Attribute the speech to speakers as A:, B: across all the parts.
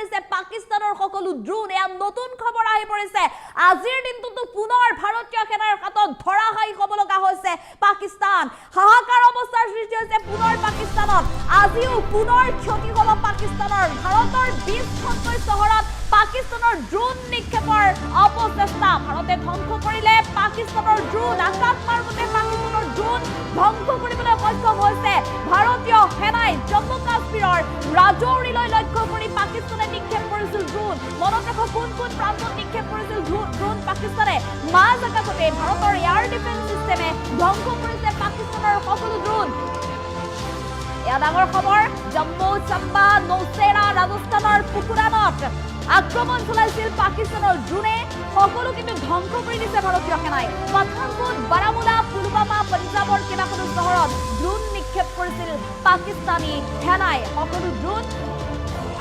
A: কৰিছে পাকিস্তানৰ সকলো ড্ৰোন এয়া নতুন খবৰ আহি পৰিছে আজিৰ দিনটোতো পুনৰ ভাৰতীয় সেনাৰ হাতত ধৰাশায়ী হ'ব লগা হৈছে পাকিস্তান হাহাকাৰ অৱস্থাৰ সৃষ্টি হৈছে পুনৰ পাকিস্তানত আজিও পুনৰ ক্ষতি হ'ব পাকিস্তানৰ ভাৰতৰ 20খনকৈ চহৰত পাকিস্তানৰ ড্ৰোন নিক্ষেপৰ অপচেষ্টা ভাৰতে ধ্বংস কৰিলে পাকিস্তানৰ ড্ৰোন আকাশ মাৰ্গতে পাকিস্তানৰ ড্ৰোন ধ্বংস কৰিবলৈ সক্ষম হৈছে ভাৰতীয় সেনাই জম্মু কাশ্মীৰৰ ৰাজৌৰীলৈ লক্ষ্য কৰি পাকিস্তানে নিক্ষেপ কৰিছিল ড্ৰোন মনত ৰাখক কোন কোন প্ৰান্তত নিক্ষেপ কৰিছিল ড্ৰোন পাকিস্তানে মাজ আকাশতে ভাৰতৰ এয়াৰ ডিফেন্স সিস্টেমে ধ্বংস কৰিছে পাকিস্তানৰ সকলো ড্ৰোন এয়া ডাঙৰ খবৰ জম্মু চাম্বা নৌচেৰা ৰাজস্থানৰ পুকুৰানত আক্ৰমণ চলাইছিল পাকিস্তানৰ ড্ৰোনে সকলো কিন্তু ধ্বংস কৰি দিছে ভাৰতীয় সেনাই পাঠানকোট বাৰামুলা পুলৱামা পঞ্জাবৰ কেইবাখনো চহৰত ড্ৰোন নিক্ষেপ কৰিছিল পাকিস্তানী সেনাই সকলো ড্ৰোন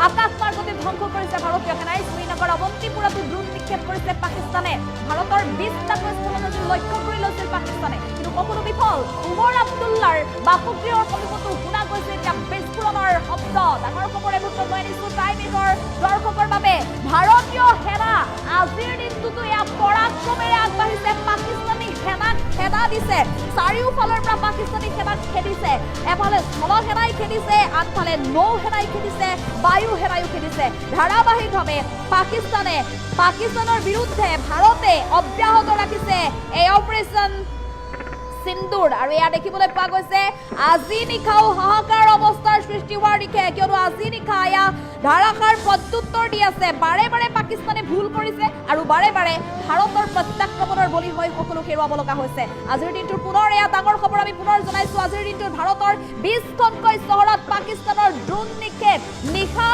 A: আকাশ মাৰ্গতে ধ্বংস কৰিছে ভাৰতীয় সেনাই শ্ৰীনগৰ অৱন্তিপুৰতো ড্ৰোন নিক্ষেপ কৰিছে পাকিস্তানে ভাৰতৰ 20টাকৈ স্থলনজী লক্ষ্য কৰি লৈছিল পাকিস্তানে কিন্তু সকলো বিফল উমৰ আব্দুল্লাৰ বাসগৃহৰ সমীপতো শুনা গৈছে এতিয়া বিস্ফোৰণৰ শব্দ ডাঙৰ খবৰ এইবোৰ মই আনিছো টাইম ইজৰ দৰ্শকৰ বাবে ভাৰতীয় সেনা আজিৰ দিনটোতো এয়া পৰাক্ৰমেৰে আগবাঢ়িছে পাকিস্তানী সেনাক খেদা দিছে চাৰিওফালৰ পৰা পাকিস্তানী সেনাক খেদিছে এফালে স্থল সেনাই খেদিছে আনফালে নৌ সেনাই খেদিছে বায়ু সেনাইও খেদিছে ধাৰাবাহিকভাৱে পাকিস্তানৰ বিৰুদ্ধে ভাৰতে অব্যাহত ৰাখিছে এই অপাৰেশ্যন সিন্দুৰ আৰু এয়া দেখিবলৈ পোৱা গৈছে আজি নিশাও হাহাকাৰ অৱস্থাৰ সৃষ্টি হোৱাৰ দিশে কিয়নো আজি নিশা এয়া ধাৰাসাৰ প্ৰত্যুত্তৰ দি আছে বাৰে বাৰে পাকিস্তানে ভুল কৰিছে আৰু বাৰে বাৰে ভাৰতৰ প্ৰত্যাক্ৰমণৰ বলি হৈ সকলো হেৰুৱাব লগা হৈছে আজিৰ দিনটোৰ পুনৰ এয়া ডাঙৰ খবৰ আমি পুনৰ জনাইছো আজিৰ দিনটোত ভাৰতৰ 20খনকৈ চহৰত পাকিস্তানৰ ড্ৰোন নিক্ষেপ নিশা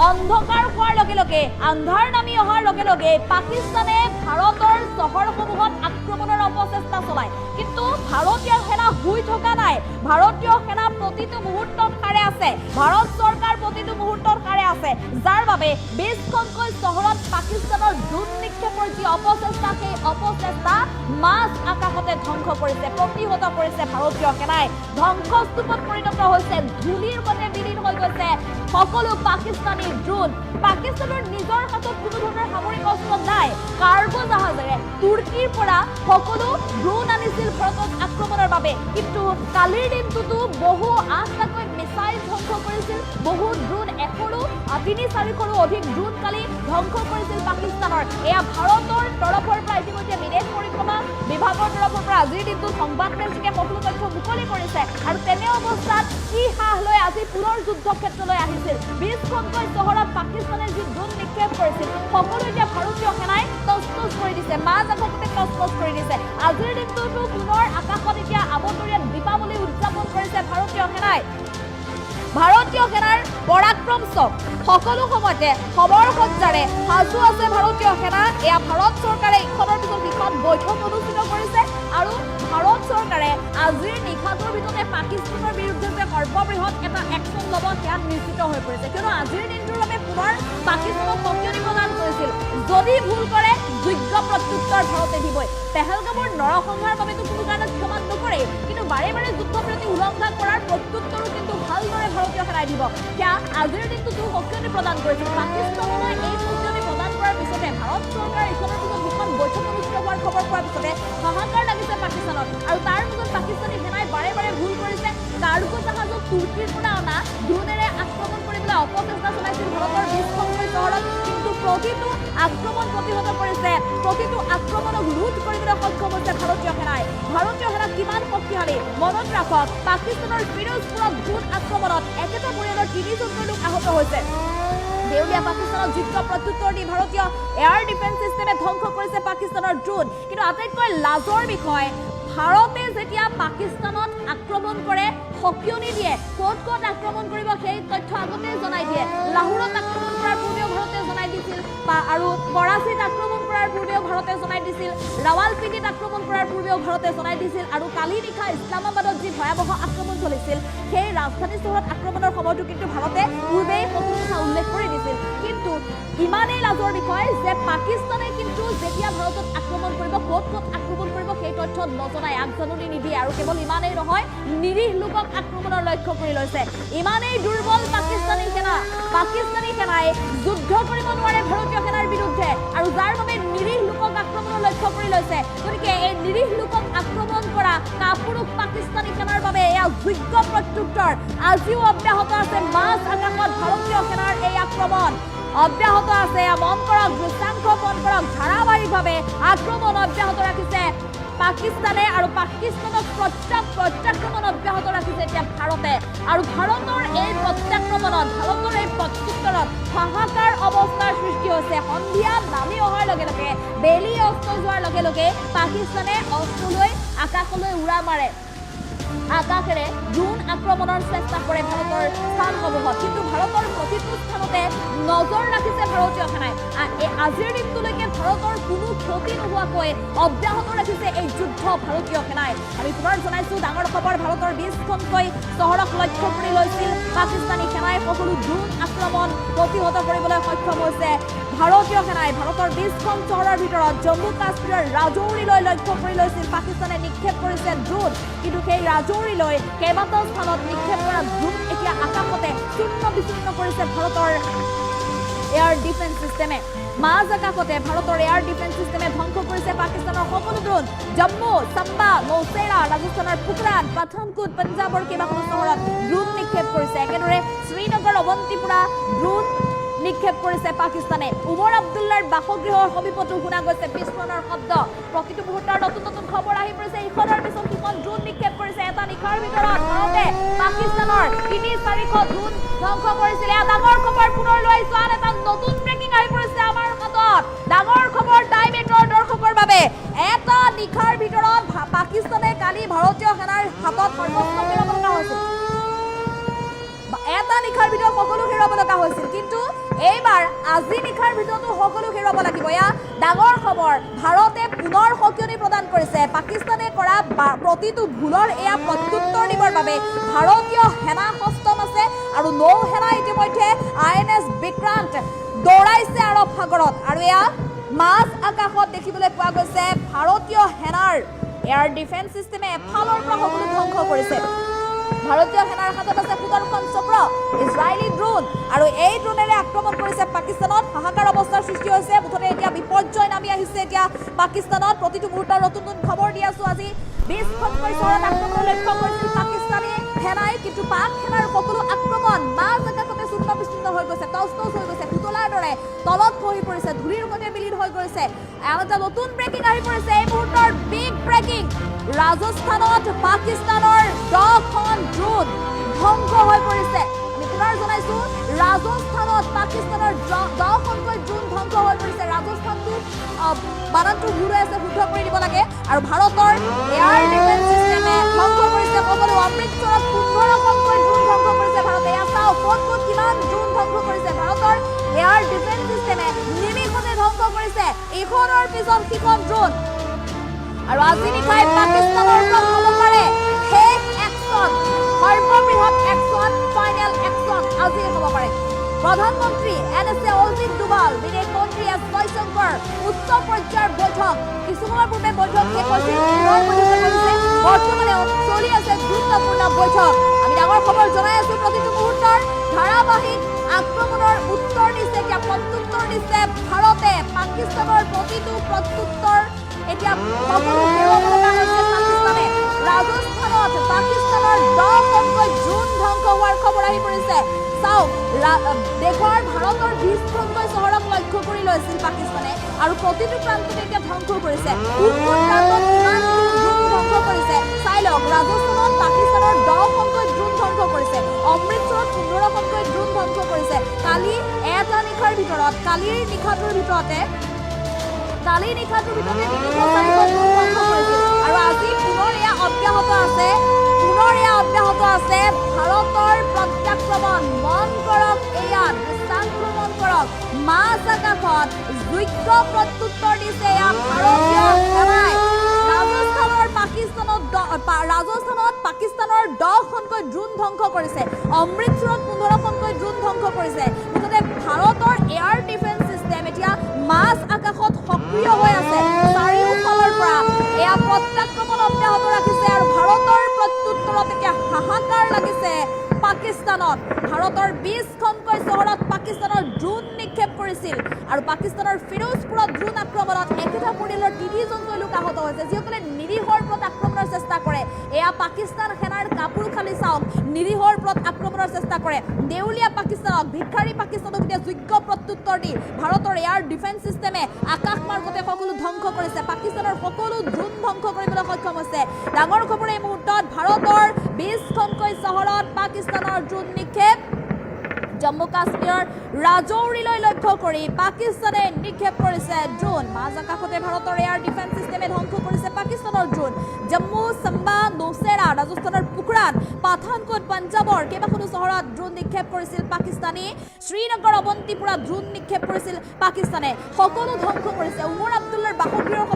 A: অন্ধকাৰ হোৱাৰ লগে লগে আন্ধাৰ নামি অহাৰ লগে লগে পাকিস্তানে ভাৰতৰ চহৰসমূহত আক্ৰমণৰ অপচেষ্টা চলায় কিন্তু ভাৰতীয় সেনা শুই থকা নাই ভাৰতীয় সেনা প্ৰতিটো মুহূৰ্তত সাৰে আছে ভাৰত চৰকাৰ প্ৰতিটো মুহূৰ্তত সাৰে আছে যাৰ বাবে 20খনকৈ চহৰত পাকিস্তানৰ ড্ৰোন নিক্ষেপৰ যি অপচেষ্টা সেই অপচেষ্টা মাজ আকাশতে ধ্বংস কৰিছে প্ৰতিহত কৰিছে ভাৰতীয় সেনাই ধ্বংসস্তূপত পৰিণত হৈছে ধূলিৰ মতে বিলীন হৈ গৈছে সকলো পাকিস্তানী ড্ৰোন পাকিস্তানৰ নিজৰ হাতত কোনো ধৰণৰ সামৰিক অস্ত্ৰ নাই কাৰ্গো জাহাজেৰে তুৰ্কীৰ পৰা সকলো ড্ৰোন আনিছিল ভাৰতক আক্ৰমণৰ বাবে কিন্তু কালিৰ দিনটোতো বহু 8টাকৈ মিছাইল ধ্বংস কৰিছিল বহু ড্ৰোন 3-4শৰো অধিক ড্ৰোন কালি ধ্বংস কৰিছিল পাকিস্তানৰ এয়া ভাৰতৰ তৰফৰ পৰা ইতিমধ্যে বিদেশ পৰিক্ৰমা বিভাগৰ তৰফৰ পৰা আজিৰ দিনটো সংবাদমেলযোগে সকলো তথ্য মুকলি কৰিছে আৰু তেনে অৱস্থাত কি হাহ লৈ আজি পুনৰ যুদ্ধক্ষেত্ৰলৈ আহিছিল 20খনকৈ চহৰত পাকিস্তানে যি ড্ৰোন নিক্ষেপ কৰিছিল সকলো এতিয়া ভাৰতীয় সেনাই তছনছ কৰি দিছে মাজ আকাশতে তছনছ কৰি দিছে আজিৰ দিনটোতো পুনৰ আকাশত এতিয়া আবতৰীয়াত দীপাৱলী উদযাপন কৰিছে ভাৰতীয় সেনাই ভাৰতীয় সেনাৰ পৰাক্ৰম চব সকলো সময়তে খবৰ সজ্জাৰে সাজু আছে ভাৰতীয় সেনা এয়া ভাৰত চৰকাৰে ইখনৰ পিছত সিখন বৈঠক অনুষ্ঠিত কৰিছে আৰু ভাৰত চৰকাৰে আজিৰ নিশাটোৰ ভিতৰতে পাকিস্তানৰ বিৰুদ্ধে যে সৰ্ববৃহৎ এটা একশ্যন ল'ব সেয়া নিশ্চিত হৈ পৰিছে কিয়নো আজিৰ দিনটোৰ বাবে পুনৰ পাকিস্তানক সক্ৰিয় প্ৰদান কৰিছিল যদি ভুল কৰে যোগ্য প্ৰত্যুত্তৰ ভাৰতে দিবই পেহেলগামৰ নৰসংহাৰৰ বাবেতো কোনো কাৰণত ক্ষমা নকৰে কিন্তু বাৰে বাৰে যুদ্ধবিৰতি উলংঘা কৰাৰ প্ৰত্যুত্তৰো কিন্তু ভালদৰে ভাৰতীয় সেনাই দিব সেয়া আজিৰ দিনটোতো সক্ৰিয়তা প্ৰদান কৰিছিল পাকিস্তানলৈ এই সক্ৰিয়তা প্ৰদান কৰাৰ পিছতে ভাৰত চৰকাৰে ইখনৰ পিছত সিখন বৈঠক অনুষ্ঠিত হোৱাৰ খবৰ পোৱাৰ পিছতে হাহাকাৰ লাগিছে পাকিস্তানত আৰু তাৰ মাজত পাকিস্তানী সেনাই বাৰে বাৰে ভুল কৰিছে কাৰ্গো জাহাজক তুৰ্কীৰ পৰা অনা ড্ৰোনেৰে আক্ৰমণ কৰিবলৈ অপচেষ্টা চলাইছিল ভাৰতৰ 20খনকৈ চহৰত কিন্তু প্ৰতিটো আক্ৰমণ প্ৰতিহত কৰিছে প্ৰতিটো আক্ৰমণক ৰোধ কৰিবলৈ সক্ষম হৈছে ভাৰতীয় সেনা কিমান শক্তিশালী মনত ৰাখক পাকিস্তানৰ ফিৰোজপুৰত ড্ৰোন আক্ৰমণত একেটা পৰিয়ালৰ 3জন লোক আহত হৈছে দেউলীয়া পাকিস্তানৰ যোগ্য প্ৰত্যুত্তৰ দি ভাৰতীয় এয়াৰ ডিফেন্স সিস্টেমে ধ্বংস কৰিছে পাকিস্তানৰ ড্ৰোন কিন্তু আটাইতকৈ লাজৰ বিষয় ভাৰতে যেতিয়া পাকিস্তানত আক্ৰমণ কৰে সকিয়নি দিয়ে ক'ত আক্ৰমণ কৰিব সেই তথ্য আগতে জনাই দিয়ে লাহোৰত আক্ৰমণ কৰাৰ পূৰ্বেও ভাৰতে জনাই দিছিল আৰু কৰাচীত আক্ৰমণ কৰাৰ পূৰ্বেও ভাৰতে জনাই দিছিল ৰাৱালপিণ্ডিত আক্ৰমণ কৰাৰ পূৰ্বেও ভাৰতে জনাই দিছিল আৰু কালি নিশা ইছলামাবাদত যি ভয়াৱহ আক্ৰমণ চলিছিল সেই ৰাজধানী চহৰত আক্ৰমণৰ সময়টো কিন্তু ভাৰতে পূৰ্বেই সকলো কথা উল্লেখ কৰি দিছিল কিন্তু ইমানেই লাজৰ বিষয় যে পাকিস্তানে কিন্তু যেতিয়া ভাৰতত আক্ৰমণ কৰিব ক'ত আক্ৰমণ কৰিব সেই তথ্য নজনাই আগজাননী নিদিয়ে আৰু কেৱল ইমানেই নহয় নিৰীহ লোকক আক্ৰমণৰ লক্ষ্য কৰি লৈছে ইমানেই দুৰ্বল পাকিস্তানী সেনাই যুদ্ধ কৰিব নোৱাৰে ভাৰতীয় সেনাৰ বিৰুদ্ধে আৰু যাৰ বাবে নিৰীহ লোকক আক্ৰমণৰ লক্ষ্য কৰি লৈছে গতিকে এই নিৰীহ লোকক আক্ৰমণ কৰা কাপুৰুষ পাকিস্তানী সেনাৰ বাবে এয়া যোগ্য প্ৰত্যুত্তৰ আজিও অব্যাহত আছে মাজ আকাশত ভাৰতীয় সেনাৰ এই আক্ৰমণ অব্যাহত আছে মন কৰক দৃষ্টান্তপন কৰক ধাৰাবাহিকভাৱে আক্ৰমণ অব্যাহত ৰাখিছে পাকিস্তানে আৰু পাকিস্তানক প্ৰত্যাক্ৰমণ অব্যাহত ৰাখিছে এতিয়া ভাৰতে আৰু ভাৰতৰ এই প্ৰত্যাক্ৰমণত ভাৰতৰ এই প্ৰত্যুত্তৰত হাহাকাৰ অৱস্থাৰ সৃষ্টি হৈছে সন্ধিয়া নামি অহাৰ লগে লগে বেলি অস্ত যোৱাৰ লগে লগে পাকিস্তানে অস্ত্ৰলৈ আকাশলৈ উৰা মাৰে আকাশেৰে ড্ৰোন আক্ৰমণৰ চেষ্টা কৰে ভাৰতৰ স্থানসমূহত কিন্তু ভাৰতৰ প্ৰতিটো স্থানতে নজৰ ৰাখিছে ভাৰতীয় সেনাই আজিৰ দিনটোলৈকে ভাৰতৰ কোনো ক্ষতি নোহোৱাকৈ অব্যাহত ৰাখিছে এই যুদ্ধ ভাৰতীয় সেনাই আমি পুনৰ জনাইছো ডাঙৰ খবৰ ভাৰতৰ 20খনকৈ চহৰক লক্ষ্য কৰি লৈছিল পাকিস্তানী সেনাই সকলো ড্ৰোন আক্ৰমণ প্ৰতিহত কৰিবলৈ সক্ষম হৈছে ভাৰতীয় সেনাই ভাৰতৰ 20খন চহৰৰ ভিতৰত জম্মু কাশ্মীৰৰ ৰাজৌৰীলৈ লক্ষ্য কৰি লৈছিল পাকিস্তানে নিক্ষেপ কৰিছে ড্ৰোন কিন্তু সেই ৰাজৌৰীলৈ কেইবাটাও স্থানত নিক্ষেপ কৰা ড্ৰোন এতিয়া আকাশতে চূৰ্ণ বিচূৰ্ণ কৰিছে ভাৰতৰ এয়াৰ ডিফেন্স সিস্টেমে মাজ আকাশতে ভাৰতৰ এয়াৰ ডিফেন্স সিস্টেমে ধ্বংস কৰিছে পাকিস্তানৰ সকলো ড্ৰোন জম্মু চাম্বা নৌচেৰা ৰাজস্থানৰ পুকৰান পাঠানকোট পঞ্জাবৰ কেইবাখনো চহৰত ড্ৰোন নিক্ষেপ কৰিছে একেদৰে শ্ৰীনগৰ অৱন্তিপুৰা ড্ৰোন নিক্ষেপ কৰিছে পাকিস্তানে উমৰ আব্দুল্লাৰ বাসগৃহৰ সমীপতো শুনা গৈছে বিস্ফোৰণৰ শব্দ প্ৰতিটো মুহূৰ্তৰ নতুন খবৰ আহি পৰিছে ইখনৰ পিছত সিখন ড্ৰোন নিক্ষেপ কৰিছে এটা নিশাৰ ভিতৰত ভাৰতে পাকিস্তানৰ ৩-৪শ ড্ৰোন ধ্বংস কৰিছিলে ডাঙৰ খবৰ পুনৰ লৈ চোৱা এটা নতুন ব্ৰেকিং আহি পৰিছে আমাৰ হাতত ডাঙৰ খবৰ টাইম এটৰ দৰ্শকৰ বাবে এটা নিশাৰ ভিতৰত পাকিস্তানে কালি ভাৰতীয় সেনাৰ হাতত সৰ্বস্ব হেৰাব লগা হৈছিল এটা নিশাৰ ভিতৰত সকলো হেৰাব লগা হৈছিল কিন্তু এইবাৰ আজি নিশাৰ ভিতৰতো সকলো হেৰাব লাগিব এয়া ডাঙৰ খবৰ ভাৰতে পুনৰ সকিয়নি প্ৰদান কৰিছে পাকিস্তানে কৰা প্ৰতিটো ভুলৰ এয়া প্ৰত্যুত্তৰ দিবৰ বাবে ভাৰতীয় সেনা সষ্টম আছে আৰু নৌ সেনা ইতিমধ্যে INS বিক্ৰান্ত দৌৰাইছে আৰৱ সাগৰত আৰু এয়া মাজ আকাশত দেখিবলৈ পোৱা গৈছে ভাৰতীয় সেনাৰ এয়াৰ ডিফেন্স সিস্টেমে এফালৰ পৰা সকলো ধ্বংস কৰিছে ভাৰতীয় সেনাৰ হাতত আছে ১৭খন চক্ৰ ইজৰাইলী ড্ৰোন আৰু এই ড্ৰোনেৰে আক্ৰমণ কৰিছে পাকিস্তানত হাহাকাৰ অৱস্থাৰ সৃষ্টি হৈছে মুঠতে এতিয়া বিপৰ্যয় নামি আহিছে এতিয়া পাকিস্তানত প্ৰতিটো মুহূৰ্তৰ নতুন খবৰ দি আছো আজি 20খনকৈ চহৰত আক্ৰমণ লক্ষ্য কৰিছিল পাকিস্তানী সেনাই কিন্তু পাক সেনাৰ সকলো আক্ৰমণ মাজ আকাশতে চূৰ্ণ বিচূৰ্ণ হৈ গৈছে টচ হৈ গৈছে পুতলাৰ দৰে তলত খহি পৰিছে ধূলিৰ সৈতে বিলীন হৈ গৈছে এটা নতুন ব্ৰেকিং আহি পৰিছে এই মুহূৰ্তৰ বিগ ব্ৰেকিং ৰাজস্থানত পাকিস্তানৰ 10খন ড্ৰোন ধ্বংস হৈ পৰিছে আমি পুনৰ জনাইছো ৰাজস্থানত পাকিস্তানৰ 10খনকৈ ড্ৰোন ধ্বংস হৈ পৰিছে ৰাজস্থানটো বানানটো ঘূৰাই আছে শুদ্ধ কৰি দিব লাগে আৰু ভাৰতৰ এয়াৰ ডিফেন্স সিস্টেমে ধ্বংস কৰিছে সকলো অমৃতসৰত 15খনকৈ ড্ৰোন ধ্বংস কৰিছে ভাৰতে এয়া চাওক ক'ত কিমান ড্ৰোন ধ্বংস কৰিছে ভাৰতৰ এয়াৰ ডিফেন্স সিস্টেমে নিমিষতে ধ্বংস কৰিছে ইখনৰ পিছত সিখন ড্ৰোন আৰু আজি নিশাই পাকিস্তানৰ পৰা হ'ব পাৰে শেষ একশ্যন সৰ্ববৃহৎ একশ্যন ফাইনেল একশ্যন আজি হ'ব পাৰে প্ৰধানমন্ত্ৰী NSA অজিত ডোভাল বিদেশ মন্ত্ৰী S জয়শংকৰ উচ্চ পৰ্যায়ৰ বৈঠক কিছু সময়ৰ পূৰ্বে বৈঠক শেষ হৈছিল বৰ্তমানেও চলি আছে গুৰুত্বপূৰ্ণ বৈঠক আমি ডাঙৰ খবৰ জনাই আছো প্ৰতিটো মুহূৰ্তৰ ধাৰাবাহিক আক্ৰমণৰ উত্তৰ দিছে এতিয়া প্ৰত্যুত্তৰ দিছে ভাৰতে পাকিস্তানৰ প্ৰতিটো প্ৰত্যুত্তৰ এতিয়া সকলো হেৰুৱাব লগা হৈছে পাকিস্তানে ৰাজস্থানত পাকিস্তানৰ 10খনকৈ ড্ৰোন ধ্বংস হোৱাৰ খবৰ আহি পৰিছে চাওক দেশৰ ভাৰতৰ 20খনকৈ চহৰক লক্ষ্য কৰি লৈছিল পাকিস্তানে আৰু প্ৰতিটো প্ৰান্ততে এতিয়া ধ্বংস কৰিছে কোন প্ৰান্তত কিমান ড্ৰোন ধ্বংস কৰিছে চাই লওক ৰাজস্থানত পাকিস্তানৰ 10খনকৈ ড্ৰোন ধ্বংস কৰিছে অমৃতসৰত 15খনকৈ ড্ৰোন ধ্বংস কৰিছে কালি এটা নিশাৰ ভিতৰত কালিৰ নিশাটোৰ ভিতৰতে 3-4খন ড্ৰোন ধ্বংস কৰিছিল আৰু আজি পুনৰ এয়া অব্যাহত আছে ভাৰতৰ প্ৰত্যাক্ৰমণ মন কৰক এয়া দৃষ্টান্তমন কৰক মাজ আকাশত যোগ্য প্ৰত্যুত্তৰ দিছে এয়া ভাৰতীয় সেনাই ৰাজস্থানত পাকিস্তানৰ 10খনকৈ ড্ৰোন ধ্বংস কৰিছে অমৃতসৰত 15খনকৈ ড্ৰোন ধ্বংস কৰিছে মুঠতে ভাৰতৰ এয়াৰ ডিফেন্স সিস্টেম এতিয়া এতিয়া হাহাকাৰ লাগিছে পাকিস্তানত ভাৰতৰ 20খনকৈ চহৰত পাকিস্তানৰ ড্ৰোন নিক্ষেপ কৰিছিল আৰু পাকিস্তানৰ ফিৰোজপুৰত ড্ৰোন আক্ৰমণত একেটা পৰিয়ালৰ 3জনকৈ লোক আহত হৈছে যিসকলে নিৰীহৰ ওপৰত আক্ৰমণৰ চেষ্টা কৰে এয়া পাকিস্তান সেনাৰ কাপোৰ খালি চাওক নিৰীহৰ ওপৰত আক্ৰমণৰ চেষ্টা কৰে দেউলীয়া পাকিস্তানক ভিক্ষাৰী পাকিস্তানক এতিয়া যোগ্য প্ৰত্যুত্তৰ দি ভাৰতৰ এয়াৰ ডিফেন্স সিস্টেমে আকাশ মাৰ্গতে সকলো ধ্বংস কৰিছে পাকিস্তানৰ সকলো ড্ৰোন ধ্বংস কৰিবলৈ সক্ষম হৈছে ডাঙৰ খবৰ এই মুহূৰ্তত ভাৰতৰ 20খনকৈ চহৰত পাকিস্তানৰ ড্ৰোন নিক্ষেপ জম্মু কাশ্মীৰৰ ৰাজৌৰীলৈ লক্ষ্য কৰি পাকিস্তানে নিক্ষেপ কৰিছে ড্ৰোন মাজ আকাশতে ভাৰতৰ এয়াৰ ডিফেন্স সিস্টেমে ধ্বংস কৰিছে পাকিস্তানৰ ড্ৰোন জম্মু চাম্বা নৌচেৰা ৰাজস্থানৰ পুখৰাণ পাঠানকোট পঞ্জাবৰ কেইবাখনো চহৰত ড্ৰোন নিক্ষেপ কৰিছিল পাকিস্তানী শ্ৰীনগৰ অৱন্তিপুৰা ড্ৰোন নিক্ষেপ কৰিছিল পাকিস্তানে সকলো ধ্বংস কৰিছে উমৰ আব্দুল্লাৰ বাসগৃহৰ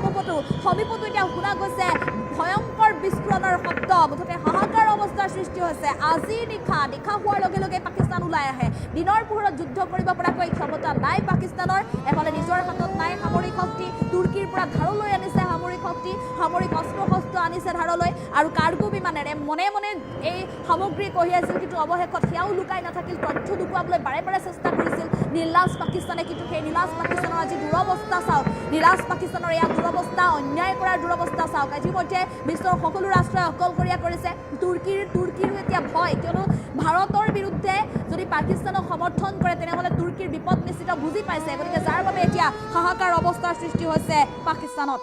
A: সমীপতো এতিয়া শুনা গৈছে ভয়ংকৰ বিস্ফোৰণৰ শব্দ মুঠতে হাহাকাৰ অৱস্থাৰ সৃষ্টি হৈছে আজি নিশা হোৱাৰ লগে লগে পাকিস্তান ওলাই আহে দিনৰ পোহৰত যুদ্ধ কৰিব পৰাকৈ ক্ষমতা নাই পাকিস্তানৰ এফালে নিজৰ হাতত নাই সামৰিক শক্তি তুৰ্কীৰ পৰা ধাৰলৈ আনিছে সামৰিক শক্তি সামৰিক অস্ত্ৰ আনিছে ধাৰলৈ আৰু কাৰ্গো বিমানেৰে মনে মনে এই সামগ্ৰী কঢ়িয়াইছিল কিন্তু অৱশেষত সেয়াও লুকাই নাথাকিল তথ্য লুকুৱাবলৈ বাৰে বাৰে চেষ্টা কৰিছিল নিলাজ পাকিস্তানে কিন্তু সেই নিলাজ পাকিস্তানৰ আজি দুৰৱস্থা চাওক নিলাজ পাকিস্তানৰ এয়া দুৰৱস্থা অন্যায় কৰাৰ দুৰৱস্থা চাওক ইতিমধ্যে বিশ্বৰ সকলো ৰাষ্ট্ৰই অকলশৰীয়া কৰিছে তুৰ্কীৰ এতিয়া ভয় কিয়নো ভাৰতৰ বিৰুদ্ধে যদি পাকিস্তানক সমৰ্থন কৰে তেনেহ'লে তুৰ্কীৰ বিপদ নিশ্চিত বুজি পাইছে গতিকে যাৰ বাবে এতিয়া হাহাকাৰ অৱস্থাৰ সৃষ্টি হৈছে পাকিস্তানত